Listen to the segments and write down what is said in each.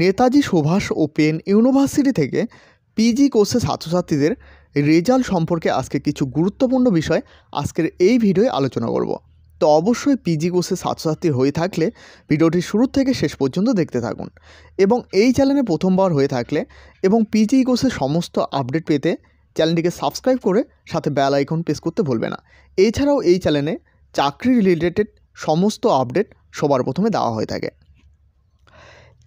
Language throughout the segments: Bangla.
নেতাজি সুভাষ ওপেন ইউনিভার্সিটি থেকে পিজি কোর্সে ছাত্রছাত্রীদের রেজাল্ট সম্পর্কে আজকে কিছু গুরুত্বপূর্ণ বিষয় আজকের এই ভিডিওয়ে আলোচনা করব। তো অবশ্যই পিজি কোর্সে ছাত্রছাত্রী হয়ে থাকলে ভিডিওটি শুরু থেকে শেষ পর্যন্ত দেখতে থাকুন এবং এই চ্যানেলে প্রথমবার হয়ে থাকলে এবং পিজি কোর্সের সমস্ত আপডেট পেতে চ্যানেলটিকে সাবস্ক্রাইব করে সাথে বেল আইকন প্রেস করতে ভুলবে না। এছাড়াও এই চ্যানেলে চাকরি রিলেটেড সমস্ত আপডেট সবার প্রথমে দেওয়া হয়ে থাকে।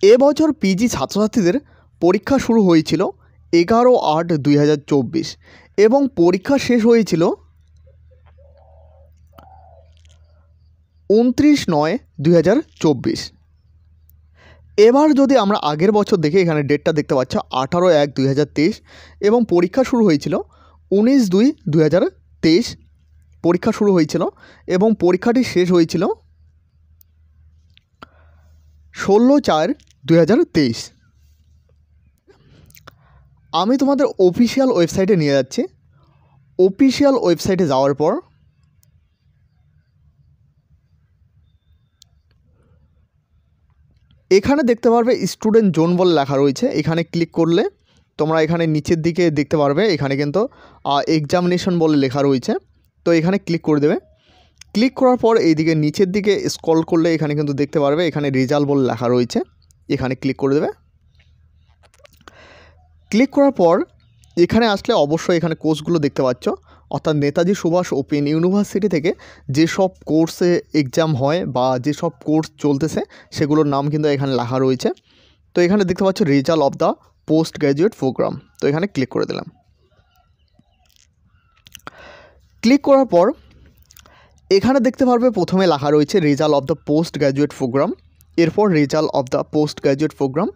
এবছর পিজি ছাত্রছাত্রীদের পরীক্ষা শুরু হয়েছিল 11/8/2024 এবং পরীক্ষা শেষ হয়েছিল 29/9/2024। এবার যদি আমরা আগের বছর দেখি, এখানে ডেটটা দেখতে পাচ্ছ 18/1/2023 এবং পরীক্ষা শুরু হয়েছিল 19/2/2023 পরীক্ষা শুরু হয়েছিল এবং পরীক্ষাটি শেষ হয়েছিল 16/4/2023। আমি তোমাদের অফিসিয়াল ওয়েবসাইটে নিয়ে যাচ্ছি। অফিসিয়াল ওয়েবসাইটে যাওয়ার পর এখানে দেখতে পারবে স্টুডেন্ট জোন বলে লেখা রয়েছে। এখানে ক্লিক করলে তোমরা এখানে নিচের দিকে দেখতে পারবে, এখানে কিন্তু এক্সামিনেশন বলে লেখা রয়েছে। তো এখানে ক্লিক করে দেবে। ক্লিক করার পর এইদিকে নিচের দিকে স্ক্রল করলে এখানে কিন্তু দেখতে পারবে এখানে রেজাল্ট বলে লেখা রয়েছে। এখানে ক্লিক করে দেবে। ক্লিক করার পর এখানে আসলে অবশ্যই এখানে কোর্সগুলো দেখতে পাচ্ছ, অর্থাৎ নেতাজি সুভাষ ওপেন ইউনিভার্সিটি থেকে যেসব কোর্সে এক্সাম হয় বা যেসব কোর্স চলতেছে সেগুলোর নাম কিন্তু এখানে লেখা রয়েছে। তো এখানে দেখতে পাচ্ছ result of the post graduate program. তো এখানে ক্লিক করে দিলাম। ক্লিক করার পর এখানে দেখতে পারবে প্রথমে লেখা রয়েছে result of the post graduate programme, এরপর result of the post graduate programme,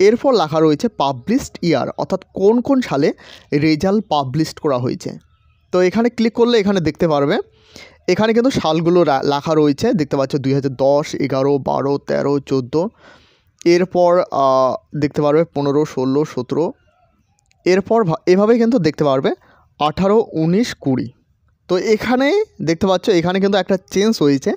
এরপর লেখা রয়েছে পাবলিশড ইয়ার, অর্থাৎ কোন কোন সালে রেজাল্ট পাবলিশ করা হয়েছে। তো এখানে ক্লিক করলে এখানে দেখতে পারবে এখানে কিন্তু সালগুলো লেখা রয়েছে। দেখতে পাচ্ছ 2010, 11, 12, 13, 14, এরপর দেখতে পারবে 15, 16, 17, এরপর এভাবে কিন্তু দেখতে পারবে 18, 19, 20। তো এখানে দেখতে পাচ্ছ এখানে কিন্তু একটা চেঞ্জ হয়েছে।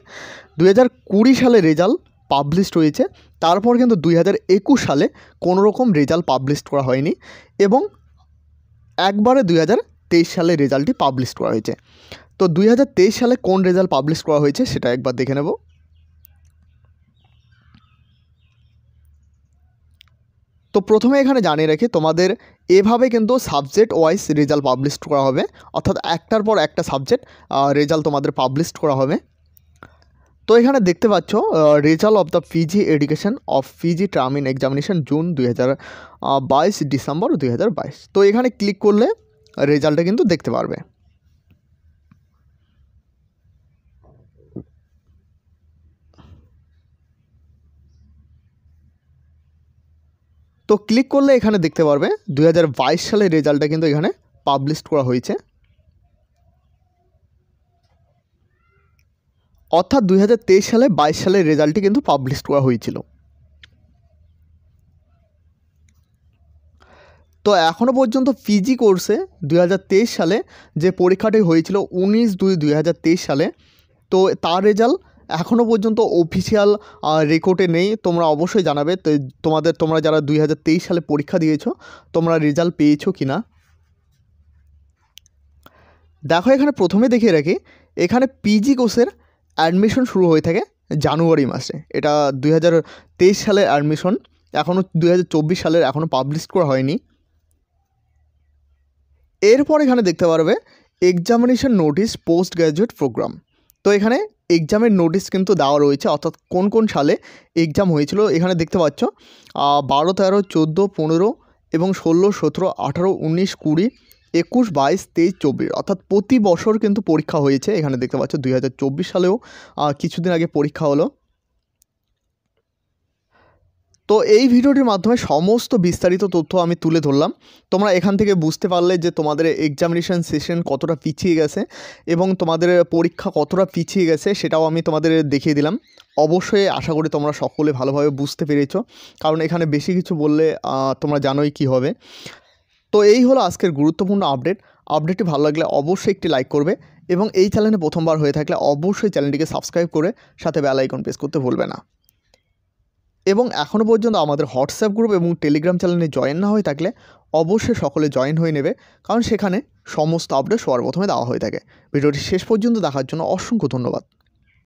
2020 সালে রেজাল্ট পাবলিশড হয়েছে, তারপর কিন্তু 2021 সালে কোনো রকম রেজাল্ট পাবলিশ করা হয়নি এবং একবারে 2023 সালে রেজাল্টটি পাবলিশ করা হয়েছে। তো 2023 সালে কোন রেজাল্ট পাবলিশ করা হয়েছে সেটা একবার দেখে নেব। তো প্রথমে এখানে জানিয়ে রাখি তোমাদের এভাবে কিন্তু সাবজেক্ট ওয়াইজ রেজাল্ট পাবলিশ করা হবে, অর্থাৎ একটার পর একটা সাবজেক্ট রেজাল্ট তোমাদের পাবলিশ করা হবে। তো এখানে দেখতে পাচ্ছ result of the PG education of PG term in examination June 2022 December 2022। তো এখানে ক্লিক করলে রেজাল্টটা কিন্তু দেখতে পারবে। তো ক্লিক করলে এখানে দেখতে পারবে 2022 সালের রেজাল্টটা কিন্তু এখানে পাবলিশ করা হয়েছে, অর্থাৎ 2023 সালে 22 সালের রেজাল্টটি কিন্তু পাবলিশ করা হয়েছিল। তো এখনও পর্যন্ত পিজি কোর্সে 2023 সালে যে পরীক্ষাটি হয়েছিল 19/2/2023 সালে, তো তার রেজাল্ট এখনও পর্যন্ত অফিসিয়াল রেকর্ডে নেই। তোমরা অবশ্যই জানাবে তো তোমরা যারা 2023 সালে পরীক্ষা দিয়েছো তোমরা রেজাল্ট পেয়েছো কি না। দেখো এখানে প্রথমে দেখিয়ে রাখি এখানে পিজি কোর্সের অ্যাডমিশন শুরু হয়ে থাকে জানুয়ারি মাসে। এটা 2023 সালের অ্যাডমিশন, এখনও 2024 সালের এখনও পাবলিশ করা হয়নি। এরপর এখানে দেখতে পারবে examination notice post graduate program. তো এখানে এক্সামের নোটিশ কিন্তু দেওয়া রয়েছে, অর্থাৎ কোন কোন সালে এক্সাম হয়েছিল। এখানে দেখতে পাচ্ছ 12, 13, 14, 15 এবং 16, 17, 18, 19, 20, 21, 22, 23, 24, অর্থাৎ প্রতি বছর কিন্তু পরীক্ষা হয়েছে। এখানে দেখতে পাচ্ছ 2024 সালেও কিছুদিন আগে পরীক্ষা হলো। তো এই ভিডিওটির মাধ্যমে সমস্ত বিস্তারিত তথ্য আমি তুলে ধরলাম। তোমরা এখান থেকে বুঝতে পারলে যে তোমাদের এক্সামিনেশন সেশন কতটা পিছিয়ে গেছে এবং তোমাদের পরীক্ষা কতটা পিছিয়ে গেছে সেটাও আমি তোমাদের দেখিয়ে দিলাম। অবশ্যই আশা করি তোমরা সকলে ভালোভাবে বুঝতে পেরেছো, কারণ এখানে বেশি কিছু বললে তোমরা জানোই কি হবে। তো এই হলো আজকের গুরুত্বপূর্ণ আপডেটটি ভালো লাগলে অবশ্যই একটি লাইক করবে এবং এই চ্যানেলে প্রথমবার হয়ে থাকলে অবশ্যই চ্যানেলটিকে সাবস্ক্রাইব করে সাথে বেল আইকন প্রেস করতে ভুলবে না। এবং এখনও পর্যন্ত আমাদের হোয়াটসঅ্যাপ গ্রুপ এবং টেলিগ্রাম চ্যানেলে জয়েন না হয়ে থাকলে অবশ্যই সকলে জয়েন হয়ে নেবে, কারণ সেখানে সমস্ত আপডেট সবার প্রথমে দেওয়া হয়ে থাকে। ভিডিওটি শেষ পর্যন্ত দেখার জন্য অসংখ্য ধন্যবাদ।